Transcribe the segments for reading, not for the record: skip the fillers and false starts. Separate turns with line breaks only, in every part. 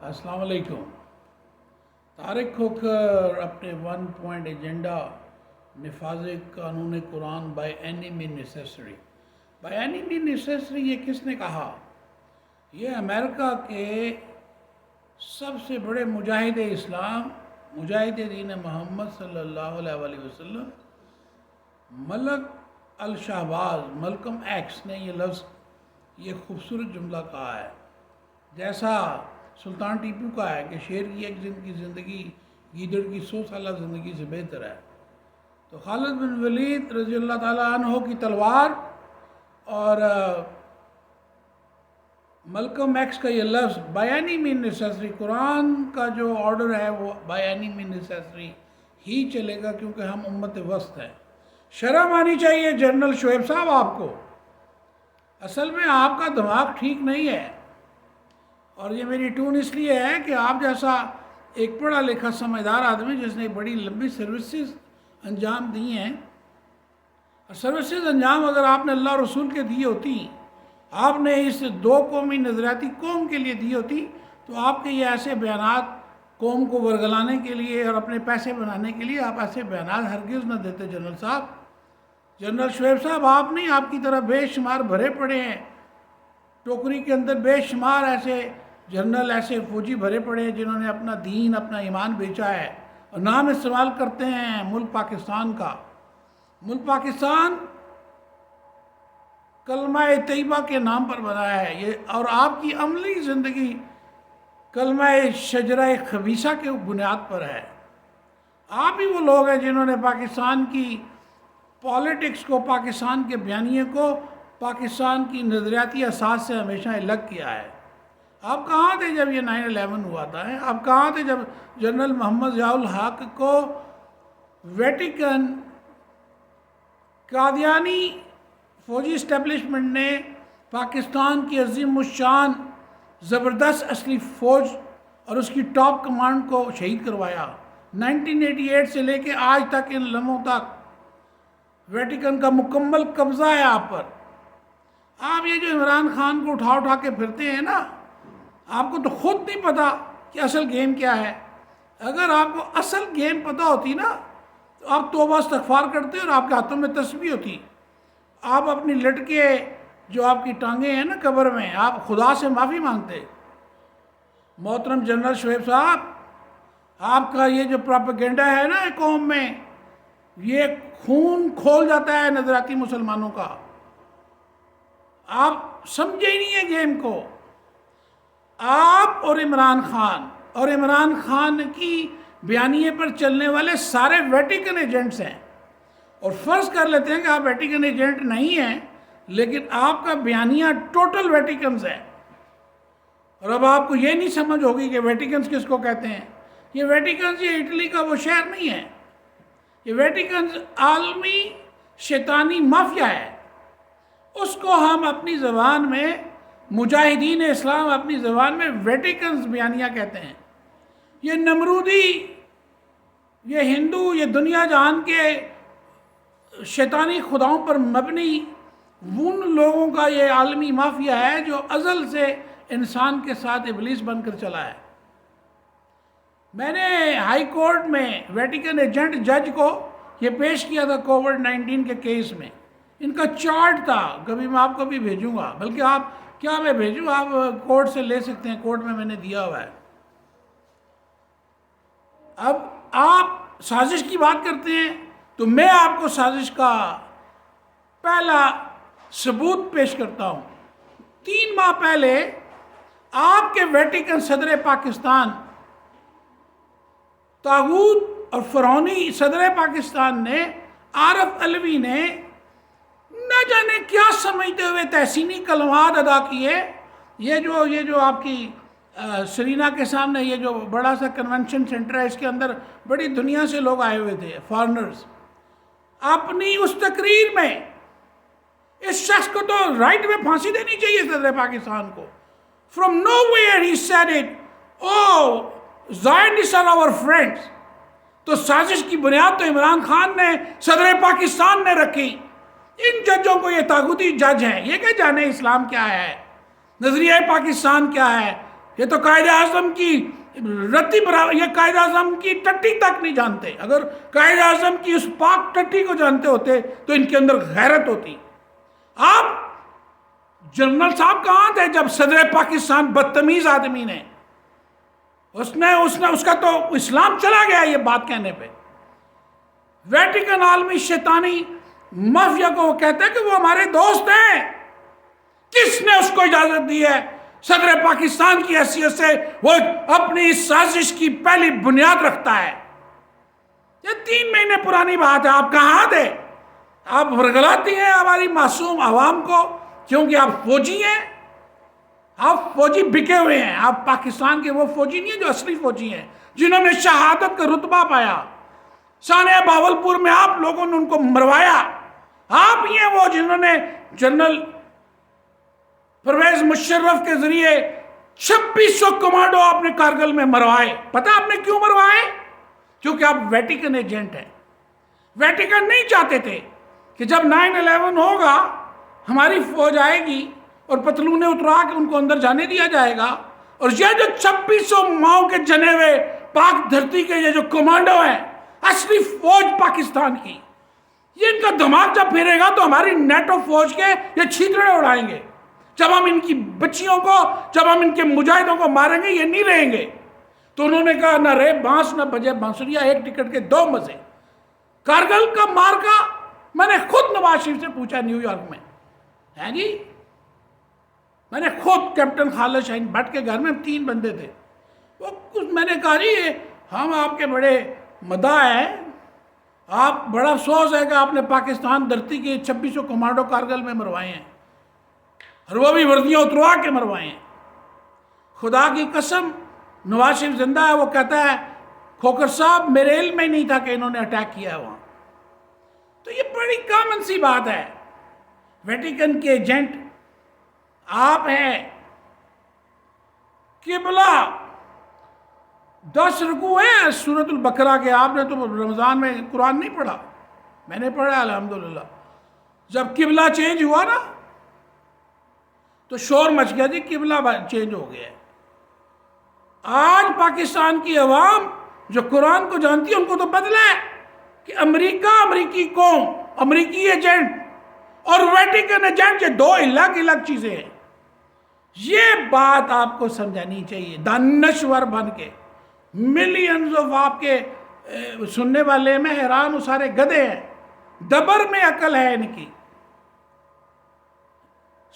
السلام علیکم۔ طارق کھوکھر اپنے 1 پوائنٹ ایجنڈا نفاذ قانون قرآن by any means necessary. By any means necessary یہ کس نے کہا؟ یہ امریکہ کے سب سے بڑے مجاہد اسلام، مجاہد دین محمد صلی اللہ علیہ وآلہ وسلم، ملک الشہباز ملکم ایکس نے یہ لفظ، یہ خوبصورت جملہ کہا ہے، جیسا سلطان ٹیپو کا ہے کہ شیر کی ایک دن کی زندگی گیدڑ کی 100 سالہ زندگی سے بہتر ہے۔ تو خالد بن ولید رضی اللہ تعالیٰ عنہ کی تلوار اور ملکم ایکس کا یہ لفظ بائی اینی مین نیسیسری، قرآن کا جو آرڈر ہے وہ بائی اینی مین نیسیسری ہی چلے گا، کیونکہ ہم امت وسط ہیں۔ شرم آنی چاہیے جنرل شعیب صاحب آپ کو، اصل میں آپ کا دماغ ٹھیک نہیں ہے، اور یہ میری ٹون اس لیے ہے کہ آپ جیسا ایک پڑھا لکھا سمجھدار آدمی جس نے بڑی لمبی سروسز انجام دی ہیں، اور سروسز انجام اگر آپ نے اللہ رسول کے دی ہوتی، آپ نے اس 2 قومی نظریاتی قوم کے لیے دی ہوتی، تو آپ کے یہ ایسے بیانات قوم کو ورگلانے کے لیے اور اپنے پیسے بنانے کے لیے آپ ایسے بیانات ہرگز نہ دیتے۔ جنرل صاحب، جنرل شعیب صاحب، آپ نہیں، آپ کی طرح بے شمار بھرے پڑے ہیں ٹوکری کے اندر، بے شمار ایسے جنرل، ایسے فوجی بھرے پڑے ہیں جنہوں نے اپنا دین، اپنا ایمان بیچا ہے اور نام استعمال کرتے ہیں ملک پاکستان کا۔ ملک پاکستان کلمہ طیبہ کے نام پر بنایا ہے یہ، اور آپ کی عملی زندگی کلمہ شجرہ خبیثہ کے بنیاد پر ہے۔ آپ ہی وہ لوگ ہیں جنہوں نے پاکستان کی پالیٹکس کو، پاکستان کے بیانیے کو پاکستان کی نظریاتی اساس سے ہمیشہ الگ کیا ہے۔ آپ کہاں تھے جب یہ 9/11 ہوا تھا؟ آپ کہاں تھے جب جنرل محمد ضیاء الحق کو ویٹیکن قادیانی فوجی اسٹیبلشمنٹ نے پاکستان کی عظیم الشان زبردست اصلی فوج اور اس کی ٹاپ کمانڈ کو شہید کروایا؟ 1988 سے لے کے آج تک ان لمحوں تک ویٹیکن کا مکمل قبضہ ہے آپ پر۔ آپ یہ جو عمران خان کو اٹھا کے پھرتے ہیں نا، آپ کو تو خود نہیں پتا کہ اصل گیم کیا ہے۔ اگر آپ کو اصل گیم پتا ہوتی نا تو آپ توبہ استغفار کرتے اور آپ کے ہاتھوں میں تسبیح ہوتی، آپ اپنی لٹکے جو آپ کی ٹانگیں ہیں نا قبر میں، آپ خدا سے معافی مانگتے۔ محترم جنرل شعیب صاحب، آپ کا یہ جو پروپیگنڈا ہے نا قوم میں، یہ خون کھول جاتا ہے نظریاتی مسلمانوں کا۔ آپ سمجھے ہی نہیں ہے گیم کو۔ آپ اور عمران خان کی بیانیے پر چلنے والے سارے ویٹیکن ایجنٹس ہیں، اور فرض کر لیتے ہیں کہ آپ ویٹیکن ایجنٹ نہیں ہیں، لیکن آپ کا بیانیہ ٹوٹل ویٹیکنز ہے۔ اور اب آپ کو یہ نہیں سمجھ ہوگی کہ ویٹیکنز کس کو کہتے ہیں۔ یہ ویٹیکنز یہ اٹلی کا وہ شہر نہیں ہے، یہ ویٹیکنز عالمی شیطانی مافیا ہے۔ اس کو ہم اپنی زبان میں، مجاہدین اسلام اپنی زبان میں ویٹیکنز بیانیہ کہتے ہیں۔ یہ نمرودی، یہ ہندو، یہ دنیا جہان کے شیطانی خداؤں پر مبنی ان لوگوں کا یہ عالمی مافیا ہے جو ازل سے انسان کے ساتھ ابلیس بن کر چلا ہے۔ میں نے ہائی کورٹ میں ویٹیکن ایجنٹ جج کو یہ پیش کیا تھا کووڈ-19 کے کیس میں، ان کا چارٹ تھا، کبھی میں آپ کو بھی بھیجوں گا، بلکہ آپ کیا میں بھیجوں، آپ کورٹ سے لے سکتے ہیں، کورٹ میں نے دیا ہوا ہے۔ اب آپ سازش کی بات کرتے ہیں تو میں آپ کو سازش کا پہلا ثبوت پیش کرتا ہوں۔ 3 ماہ پہلے آپ کے ویٹیکن صدر پاکستان، طاغوت اور فرعونی صدر پاکستان نے، عارف علوی نے، نہ جانے کیا سمجھتے ہوئے تحسینی کلمات ادا کیے۔ یہ جو آپ کی سرینا کے سامنے یہ جو بڑا سا کنونشن سینٹر ہے، اس کے اندر بڑی دنیا سے لوگ آئے ہوئے تھے، فارنرز۔ اپنی اس تقریر میں اس شخص کو تو رائٹ میں پھانسی دینی چاہیے صدر پاکستان کو۔ From nowhere he said it, oh, Zionists are our friends۔ تو سازش کی بنیاد تو عمران خان نے، صدر پاکستان نے رکھی۔ ان ججوں کو، یہ طاغوتی جج ہیں، یہ کہ جانے اسلام کیا ہے، نظریہ پاکستان کیا ہے، یہ تو قائد اعظم کی رتی برابر، یہ قائد اعظم کی ٹٹی تک نہیں جانتے. اگر قائد اعظم کی اس پاک ٹٹی کو جانتے ہوتے تو ان کے اندر غیرت ہوتی. آپ جنرل صاحب کہاں تھے جب صدر پاکستان بدتمیز آدمی نے اس کا تو اسلام چلا گیا یہ بات کہنے پہ. ویٹیکن عالمی شیطانی مافیا کو وہ کہتا ہے کہ وہ ہمارے دوست ہیں. کس نے اس کو اجازت دی ہے؟ صدر پاکستان کی حیثیت سے وہ اپنی اس سازش کی پہلی بنیاد رکھتا ہے. یہ 3 مہینے پرانی بات ہے. آپ کہاں تھے؟ آپ ورگلاتی ہیں ہماری معصوم عوام کو کیونکہ آپ فوجی ہیں. آپ فوجی بکے ہوئے ہیں. آپ پاکستان کے وہ فوجی نہیں ہیں جو اصلی فوجی ہیں، جنہوں نے شہادت کا رتبہ پایا. سانحہ بہاولپور میں آپ لوگوں نے ان کو مروایا. آپ ہی ہیں وہ جنہوں نے جنرل پرویز مشرف کے ذریعے 2600 کمانڈو آپ نے کارگل میں مروائے. پتہ آپ نے کیوں مروائے؟ کیونکہ آپ ویٹیکن ایجنٹ ہیں. ویٹیکن نہیں چاہتے تھے کہ جب 9/11 ہوگا ہماری فوج آئے گی اور پتلونیں اترا کے ان کو اندر جانے دیا جائے گا، اور یہ جو 2600 ماؤں کے جنے ہوئے پاک دھرتی کے یہ جو کمانڈو ہیں، اصلی فوج پاکستان کی، یہ ان کا دماغ جب پھیرے گا تو ہماری نیٹو فوج کے یہ چھیتڑے اڑائیں گے. جب ہم ان کی بچیوں کو، جب ہم ان کے مجاہدوں کو ماریں گے یہ نہیں رہیں گے. تو انہوں نے کہا نہ رے بانس نہ بجے بانسریاں، ایک ٹکٹ کے 2 مزے. کارگل کا مارکا میں نے خود نواز شریف سے پوچھا نیو یارک میں، ہے جی، میں نے خود کیپٹن خالد شاہین بھٹ کے گھر میں 3 بندے تھے. وہ کچھ میں نے کہا جی ہم آپ کے بڑے مداح ہیں، آپ بڑا افسوس ہے کہ آپ نے پاکستان دھرتی کے 2600 کمانڈو کارگل میں مروائے ہیں، اور وہ بھی وردیاں اتروا کے مروائے ہیں. خدا کی قسم نواز شریف زندہ ہے، وہ کہتا ہے کھوکھر صاحب میرے علم میں نہیں تھا کہ انہوں نے اٹیک کیا ہے وہاں. تو یہ بڑی کامن سی بات ہے. ویٹیکن کے ایجنٹ آپ ہیں. قبلہ 10 رکوع ہیں سورۃ البقرہ کے. آپ نے تو رمضان میں قرآن نہیں پڑھا، میں نے پڑھا الحمدللہ. جب قبلہ چینج ہوا نا تو شور مچ گیا جی قبلہ چینج ہو گیا ہے. آج پاکستان کی عوام جو قرآن کو جانتی ہے ان کو تو بدلا ہے کہ امریکہ، امریکی قوم، امریکی ایجنٹ اور ویٹیکن ایجنٹ یہ 2 الگ الگ چیزیں ہیں. یہ بات آپ کو سمجھانی چاہیے. دانشور بن کے ملینز آف آپ کے سننے والے میں حیران، وہ سارے گدھے ہیں. دبر میں عقل ہے ان کی.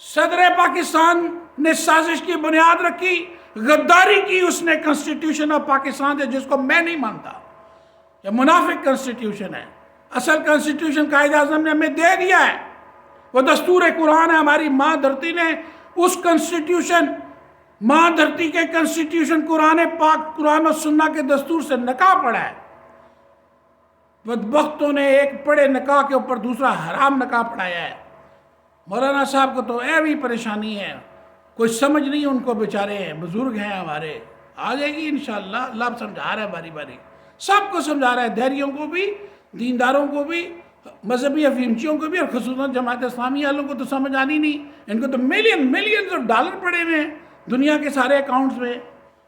صدر پاکستان نے سازش کی بنیاد رکھی، غداری کی اس نے کنسٹیٹیوشن آف پاکستان سے، جس کو میں نہیں مانتا. یہ منافق کنسٹیٹیوشن ہے. اصل کنسٹیٹیوشن قائد اعظم نے ہمیں دے دیا ہے، وہ دستور قرآن ہے. ہماری ماں دھرتی نے اس کنسٹیٹیوشن، ماں دھرتی کے کنسٹیٹیوشن قرآن پاک، قرآن و سنہ کے دستور سے نکاح پڑھا ہے. بدبختوں نے ایک پڑھے نکاح کے اوپر دوسرا حرام نکاح پڑھایا ہے. مولانا صاحب کو تو ایوی پریشانی ہے، کوئی سمجھ نہیں ان کو، بیچارے ہیں، بزرگ ہیں ہمارے. آ جائے گی انشاءاللہ. اللہ سمجھا رہا ہے باری باری، سب کو سمجھا رہا ہے، دہریوں کو بھی، دینداروں کو بھی، مذہبی افیمچیوں کو بھی، اور خصوصاً جماعت اسلامی والوں کو تو سمجھ آنی نہیں. ان کو تو ملینز آف ڈالر پڑے ہوئے ہیں دنیا کے سارے اکاؤنٹس میں.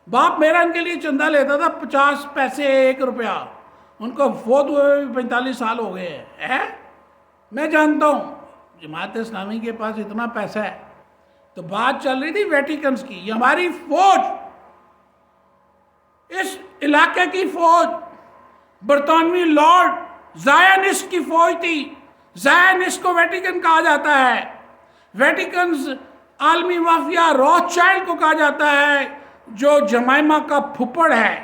باپ میرا ان کے لیے چندہ لیتا تھا 50 پیسے 1 روپیہ. ان کو فوت ہوئے 45 سال ہو گئے ہیں. میں جانتا ہوں جماعت اسلامی کے پاس اتنا پیسہ ہے. تو بات چل رہی تھی ویٹیکنز کی. یہ ہماری فوج، اس علاقے کی فوج برطانوی لارڈ زائنسٹ کی فوج تھی. زائنسٹ کو ویٹیکن کہا جاتا ہے. ویٹیکنز عالمی مافیا روتھ چائلڈ کو کہا جاتا ہے، جو جمائما کا پھپھڑ ہے.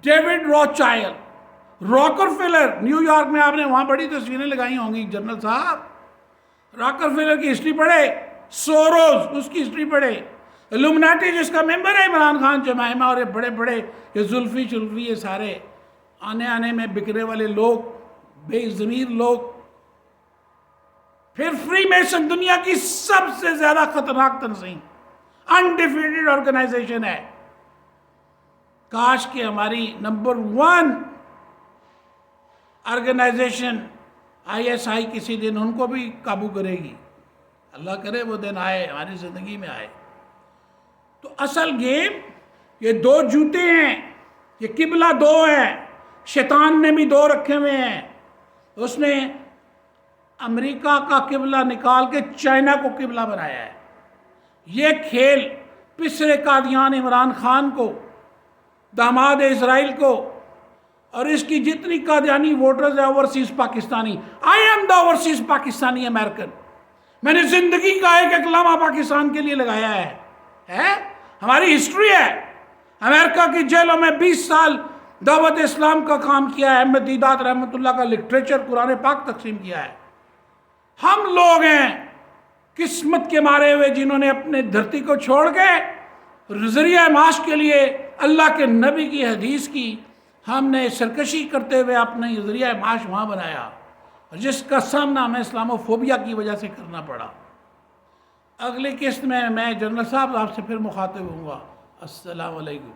David Rothschild. Rockefeller New York میں، آپ نے وہاں بڑی تصویریں لگائی ہوں گی جنرل صاحب. راکر فیلر کی ہسٹری پڑھے، سوروز اس کی ہسٹری پڑھے، الومناٹی جس کا ممبر ہے عمران خان، جمائما اور یہ بڑے بڑے یہ زلفی شلفی، یہ سارے آنے میں بکنے والے لوگ، بے ضمیر لوگ. پھر فری میسن دنیا کی سب سے زیادہ خطرناک تنظیم، انڈیفیٹڈ آرگنائزیشن ہے. کاش کہ ہماری نمبر 1 آرگنائزیشن ISI کسی دن ان کو بھی قابو کرے گی. اللہ کرے وہ دن آئے، ہماری زندگی میں آئے. تو اصل گیم یہ دو جوتے ہیں، یہ قبلہ دو ہے، شیطان نے بھی دو رکھے ہوئے ہیں. اس نے امریکہ کا قبلہ نکال کے چائنا کو قبلہ بنایا ہے. یہ کھیل پسرے قادیان عمران خان کو، داماد اسرائیل کو، اور اس کی جتنی قادیانی ووٹرز ہیں overseas Pakistani. I am the overseas Pakistani American. میں نے زندگی کا ایک لمحہ پاکستان کے لیے لگایا ہے. ہماری ہسٹری ہے. امریکہ کی جیلوں میں 20 سال دعوت اسلام کا کام کیا ہے. احمد دیدات رحمۃ اللہ کا لٹریچر قرآن پاک تقسیم کیا ہے. ہم لوگ ہیں قسمت کے مارے ہوئے جنہوں نے اپنے دھرتی کو چھوڑ کے ذریعہ معاش کے لیے اللہ کے نبی کی حدیث کی ہم نے سرکشی کرتے ہوئے اپنا ذریعہ معاش وہاں بنایا، جس کا سامنا ہمیں اسلاموفوبیا کی وجہ سے کرنا پڑا. اگلی قسط میں جنرل صاحب آپ سے پھر مخاطب ہوں گا. السلام علیکم.